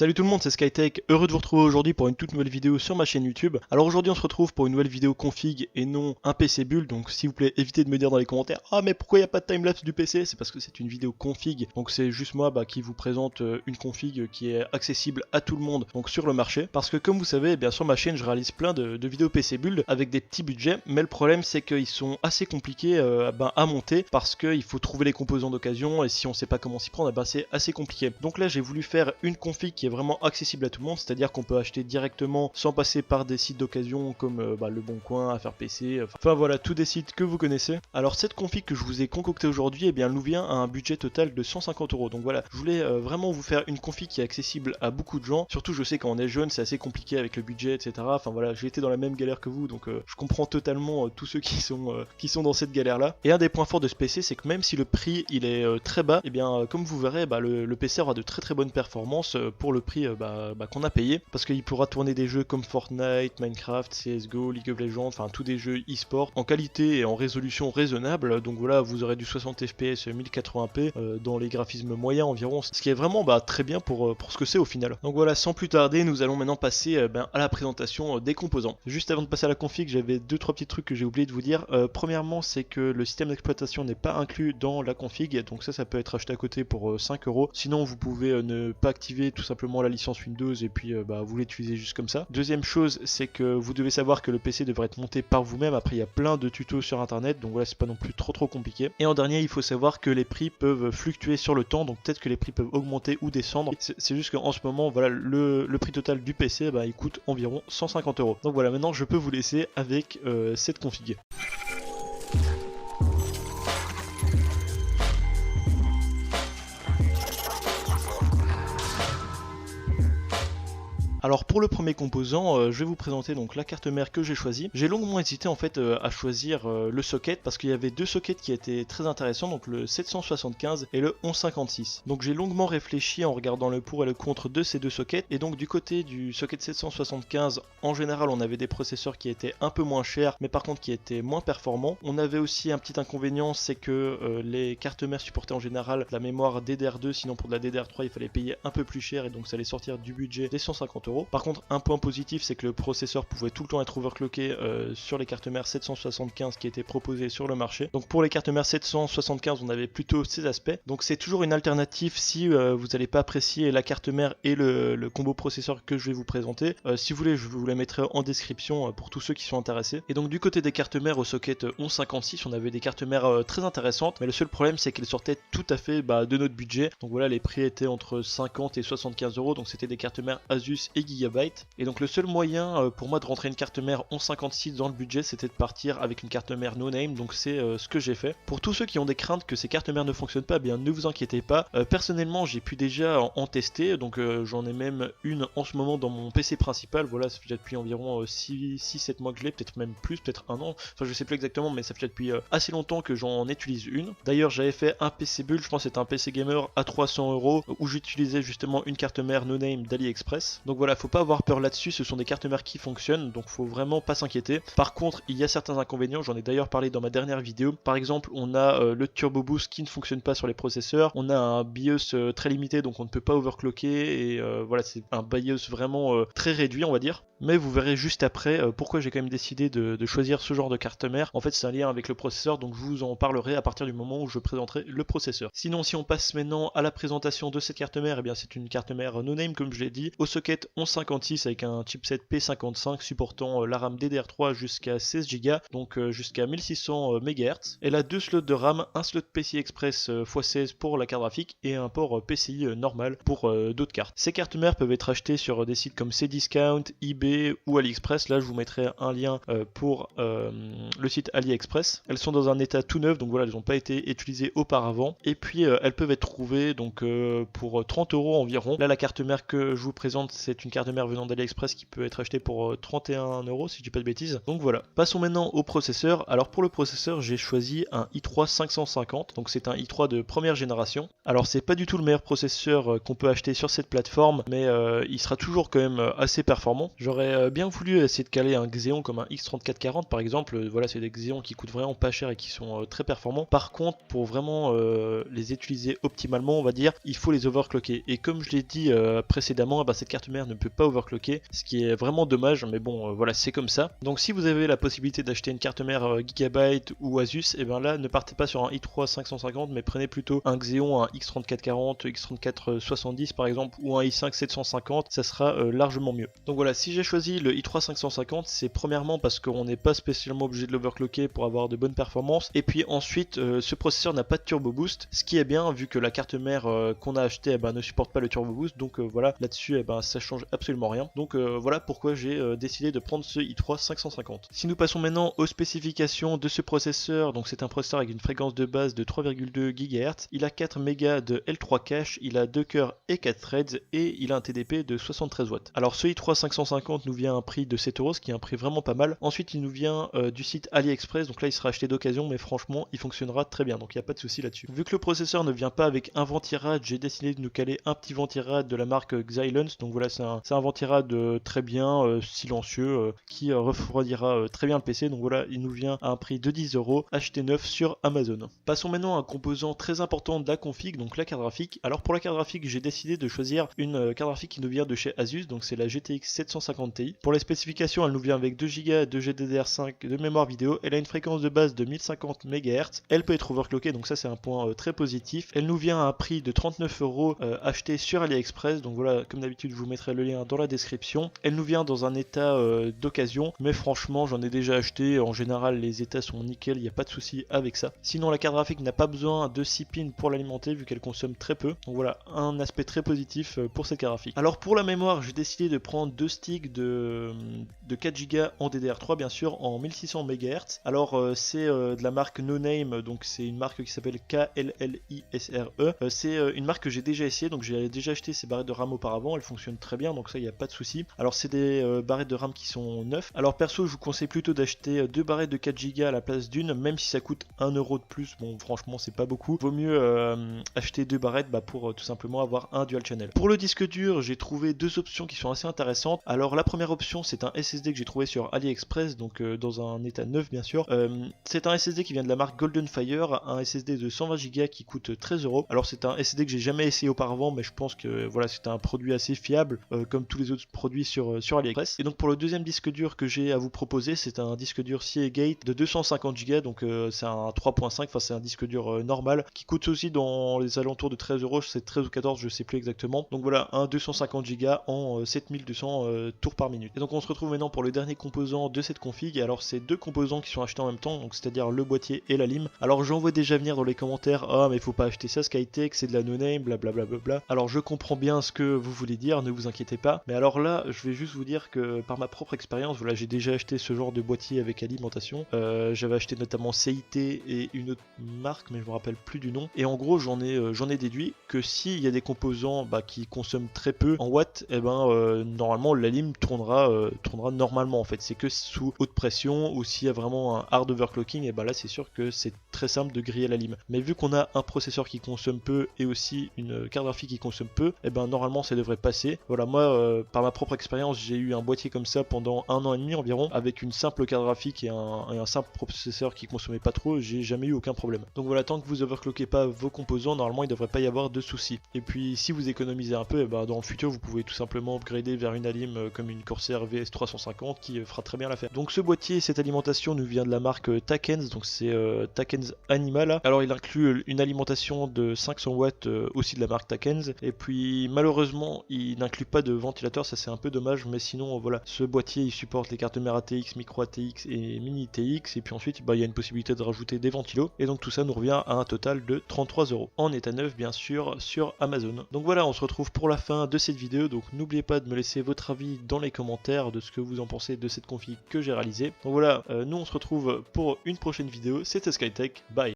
Salut tout le monde, c'est Skytech, heureux de vous retrouver aujourd'hui pour une toute nouvelle vidéo sur ma chaîne YouTube. Alors aujourd'hui on se retrouve pour une nouvelle vidéo config et non un PC build, donc s'il vous plaît évitez de me dire dans les commentaires « Ah mais pourquoi il n'y a pas de timelapse du PC ?» C'est parce que c'est une vidéo config, donc c'est juste moi qui vous présente une config qui est accessible à tout le monde donc sur le marché. Parce que comme vous savez, bien sur ma chaîne je réalise plein de vidéos PC build avec des petits budgets, mais le problème c'est qu'ils sont assez compliqués à monter parce qu'il faut trouver les composants d'occasion et si on sait pas comment s'y prendre, c'est assez compliqué. Donc là j'ai voulu faire une config qui est vraiment accessible à tout le monde, c'est-à-dire qu'on peut acheter directement sans passer par des sites d'occasion comme Le Bon Coin, Affaires PC, enfin voilà, tous des sites que vous connaissez. Alors cette config que je vous ai concoctée aujourd'hui, elle nous vient à un budget total de 150 €. Donc voilà, je voulais vraiment vous faire une config qui est accessible à beaucoup de gens, surtout je sais quand on est jeune c'est assez compliqué avec le budget, etc. Enfin voilà, j'ai été dans la même galère que vous, donc je comprends totalement tous ceux qui sont dans cette galère là. Et un des points forts de ce PC, c'est que même si le prix il est très bas, comme vous verrez, le PC aura de très bonnes performances pour le prix qu'on a payé, parce qu'il pourra tourner des jeux comme Fortnite, Minecraft, CSGO, League of Legends, enfin tous des jeux e-sport en qualité et en résolution raisonnable. Donc voilà, vous aurez du 60 fps 1080p dans les graphismes moyens environ, ce qui est vraiment très bien pour ce que c'est au final. Donc voilà, sans plus tarder, nous allons maintenant passer à la présentation des composants. Juste avant de passer à la config, j'avais 2-3 petits trucs que j'ai oublié de vous dire. Premièrement, c'est que le système d'exploitation n'est pas inclus dans la config, donc ça peut être acheté à côté pour 5 €. Sinon vous pouvez ne pas activer tout simplement la licence Windows et puis vous l'utilisez juste comme ça. Deuxième chose, c'est que vous devez savoir que le PC devrait être monté par vous-même. Après il y a plein de tutos sur internet, donc voilà, c'est pas non plus trop compliqué. Et en dernier, il faut savoir que les prix peuvent fluctuer sur le temps, donc peut-être que les prix peuvent augmenter ou descendre. C'est juste qu'en ce moment, voilà, le prix total du PC il coûte environ 150 €. Donc voilà, maintenant je peux vous laisser avec cette config. Alors pour le premier composant, je vais vous présenter donc la carte mère que j'ai choisie. J'ai longuement hésité en fait à choisir le socket parce qu'il y avait deux sockets qui étaient très intéressants, donc le 775 et le 1156. Donc j'ai longuement réfléchi en regardant le pour et le contre de ces deux sockets, et donc du côté du socket 775, en général on avait des processeurs qui étaient un peu moins chers mais par contre qui étaient moins performants. On avait aussi un petit inconvénient, c'est que les cartes mères supportaient en général la mémoire DDR2, sinon pour de la DDR3 il fallait payer un peu plus cher et donc ça allait sortir du budget des 150 €. Par contre, un point positif, c'est que le processeur pouvait tout le temps être overclocké sur les cartes mères 775 qui étaient proposées sur le marché. Donc pour les cartes mères 775, on avait plutôt ces aspects. Donc c'est toujours une alternative si vous n'allez pas apprécier la carte mère et le combo processeur que je vais vous présenter. Si vous voulez, je vous la mettrai en description pour tous ceux qui sont intéressés. Et donc du côté des cartes mères au socket 1156, on avait des cartes mères très intéressantes, mais le seul problème c'est qu'elles sortaient tout à fait de notre budget. Donc voilà, les prix étaient entre 50 et 75 €, donc c'était des cartes mères Asus et Gigabyte. Et donc le seul moyen pour moi de rentrer une carte mère 1156 dans le budget, c'était de partir avec une carte mère no name, donc c'est ce que j'ai fait. Pour tous ceux qui ont des craintes que ces cartes mères ne fonctionnent pas, bien ne vous inquiétez pas. Personnellement j'ai pu déjà en tester, donc j'en ai même une en ce moment dans mon PC principal. Voilà, ça fait déjà depuis environ 6-7 mois que je l'ai, peut-être même plus, peut-être un an, enfin je sais plus exactement, mais ça fait déjà depuis assez longtemps que j'en utilise une. D'ailleurs j'avais fait un PC build, je pense que c'était un PC gamer à 300 € où j'utilisais justement une carte mère no name d'AliExpress. Donc voilà, faut pas avoir peur là-dessus, ce sont des cartes mères qui fonctionnent, donc faut vraiment pas s'inquiéter. Par contre, il y a certains inconvénients, j'en ai d'ailleurs parlé dans ma dernière vidéo. Par exemple, on a le turbo boost qui ne fonctionne pas sur les processeurs, on a un BIOS très limité, donc on ne peut pas overclocker, et voilà, c'est un BIOS vraiment très réduit, on va dire. Mais vous verrez juste après pourquoi j'ai quand même décidé de choisir ce genre de carte mère. En fait, c'est un lien avec le processeur, donc je vous en parlerai à partir du moment où je présenterai le processeur. Sinon, si on passe maintenant à la présentation de cette carte mère, c'est une carte mère no name comme je l'ai dit, au socket 1156 avec un chipset P55 supportant la RAM DDR3 jusqu'à 16 Go, donc jusqu'à 1600 MHz. Elle a deux slots de RAM, un slot PCI Express x16 pour la carte graphique et un port PCI normal pour d'autres cartes. Ces cartes mères peuvent être achetées sur des sites comme Cdiscount, eBay ou AliExpress. Là je vous mettrai un lien pour le site AliExpress. Elles sont dans un état tout neuf, donc voilà, elles n'ont pas été utilisées auparavant. Et puis elles peuvent être trouvées donc pour 30 € environ. Là la carte mère que je vous présente, c'est une carte mère venant d'AliExpress qui peut être achetée pour 31 € si je dis pas de bêtises. Donc voilà. Passons maintenant au processeur. Alors pour le processeur, j'ai choisi un i3 550, donc c'est un i3 de première génération. Alors c'est pas du tout le meilleur processeur qu'on peut acheter sur cette plateforme, mais il sera toujours quand même assez performant. J'aurais J'aurais bien voulu essayer de caler un Xeon comme un X3440 par exemple. Voilà, c'est des Xeons qui coûtent vraiment pas cher et qui sont très performants. Par contre, pour vraiment les utiliser optimalement, on va dire, il faut les overclocker. Et comme je l'ai dit précédemment, cette carte mère ne peut pas overclocker, ce qui est vraiment dommage, mais bon, voilà, c'est comme ça. Donc si vous avez la possibilité d'acheter une carte mère Gigabyte ou Asus, et bien là, ne partez pas sur un i3 550, mais prenez plutôt un Xeon, un X3440, X3470 par exemple, ou un i5 750, ça sera largement mieux. Donc voilà, si j'ai choisi le i3 550, c'est premièrement parce qu'on n'est pas spécialement obligé de l'overclocker pour avoir de bonnes performances, et puis ensuite, ce processeur n'a pas de turbo boost, ce qui est bien vu que la carte mère qu'on a achetée ne supporte pas le turbo boost, donc voilà, là-dessus ça change absolument rien. Donc voilà pourquoi j'ai décidé de prendre ce i3 550. Si nous passons maintenant aux spécifications de ce processeur, donc c'est un processeur avec une fréquence de base de 3,2 GHz, il a 4 mégas de L3 cache, il a 2 cœurs et 4 threads, et il a un TDP de 73 watts. Alors ce i3 550 nous vient à un prix de 7 euros, ce qui est un prix vraiment pas mal. Ensuite il nous vient du site AliExpress, donc là il sera acheté d'occasion, mais franchement il fonctionnera très bien, donc il n'y a pas de souci là-dessus. Vu que le processeur ne vient pas avec un ventirad, j'ai décidé de nous caler un petit ventirad de la marque Xilinx, donc voilà, c'est un ventirad très bien, silencieux, qui refroidira très bien le PC, donc voilà, il nous vient à un prix de 10 euros, acheté neuf sur Amazon. Passons maintenant à un composant très important de la config, donc la carte graphique. Alors pour la carte graphique, j'ai décidé de choisir une carte graphique qui nous vient de chez Asus, donc c'est la GTX 750 Ti. Pour les spécifications, elle nous vient avec 2 Go de GDDR5 de mémoire vidéo, elle a une fréquence de base de 1050 MHz, elle peut être overclockée, donc ça c'est un point très positif. Elle nous vient à un prix de 39 euros acheté sur AliExpress, donc voilà, comme d'habitude je vous mettrai le lien dans la description. Elle nous vient dans un état d'occasion, mais franchement j'en ai déjà acheté, en général les états sont nickel, il n'y a pas de souci avec ça. Sinon la carte graphique n'a pas besoin de 6 pins pour l'alimenter vu qu'elle consomme très peu, donc voilà, un aspect très positif pour cette carte graphique. Alors pour la mémoire, j'ai décidé de prendre deux sticks de 4 Go en DDR3 bien sûr, en 1600 MHz. Alors c'est de la marque No Name, donc c'est une marque qui s'appelle KLLISRE. C'est une marque que j'ai déjà essayé, donc j'ai déjà acheté ces barrettes de RAM auparavant, elles fonctionnent très bien, donc ça il n'y a pas de souci. Alors c'est des barrettes de RAM qui sont neufs. Alors perso je vous conseille plutôt d'acheter deux barrettes de 4 Go à la place d'une, même si ça coûte 1 euro de plus, bon franchement c'est pas beaucoup. Vaut mieux acheter deux barrettes pour tout simplement avoir un dual channel. Pour le disque dur, j'ai trouvé deux options qui sont assez intéressantes. Alors la première option c'est un SSD que j'ai trouvé sur AliExpress, donc dans un état neuf bien sûr. C'est un SSD qui vient de la marque Golden Fire, un SSD de 120 Go qui coûte 13 euros. Alors c'est un SSD que j'ai jamais essayé auparavant, mais je pense que voilà, c'est un produit assez fiable comme tous les autres produits sur AliExpress. Et donc pour le deuxième disque dur que j'ai à vous proposer, c'est un disque dur Seagate de 250 Go, donc c'est un 3.5, enfin c'est un disque dur normal qui coûte aussi dans les alentours de 13 euros, c'est 13 ou 14, je sais plus exactement. Donc voilà, un 250 Go en 7200 tours par minute. Et donc on se retrouve maintenant pour le dernier composant de cette config. Alors c'est deux composants qui sont achetés en même temps, donc c'est-à-dire le boîtier et la lime. Alors j'en vois déjà venir dans les commentaires, ah mais faut pas acheter ça Skytech, c'est de la no-name, blablabla. Alors je comprends bien ce que vous voulez dire, ne vous inquiétez pas. Mais alors là, je vais juste vous dire que par ma propre expérience, voilà, j'ai déjà acheté ce genre de boîtier avec alimentation. J'avais acheté notamment CIT et une autre marque, mais je me rappelle plus du nom. Et en gros, j'en ai déduit que s'il y a des composants qui consomment très peu en watts, et normalement la lime tournera normalement en fait. C'est que sous haute pression ou s'il y a vraiment un hard overclocking, et là c'est sûr que c'est très simple de griller la lime. Mais vu qu'on a un processeur qui consomme peu et aussi une carte graphique qui consomme peu, normalement ça devrait passer. Voilà, moi par ma propre expérience, j'ai eu un boîtier comme ça pendant 1 an et demi environ, avec une simple carte graphique et un simple processeur qui consommait pas trop, j'ai jamais eu aucun problème. Donc voilà, tant que vous overclockez pas vos composants, normalement il devrait pas y avoir de soucis. Et puis si vous économisez un peu, dans le futur vous pouvez tout simplement upgrader vers une alim comme une Corsair VS350 qui fera très bien l'affaire. Donc ce boîtier, cette alimentation nous vient de la marque Takens, donc c'est Takens Animal. Alors il inclut une alimentation de 500 watts aussi de la marque Takens, et puis malheureusement il n'inclut pas de ventilateur, ça c'est un peu dommage, mais sinon voilà, ce boîtier il supporte les cartes mères ATX, micro ATX et mini TX, et puis ensuite il y a une possibilité de rajouter des ventilos, et donc tout ça nous revient à un total de 33 euros en état neuf bien sûr sur Amazon. Donc voilà, on se retrouve pour la fin de cette vidéo, donc n'oubliez pas de me laisser votre avis dans les commentaires de ce que vous en pensez de cette config que j'ai réalisée. Donc voilà, nous on se retrouve pour une prochaine vidéo, c'était Skytech, bye.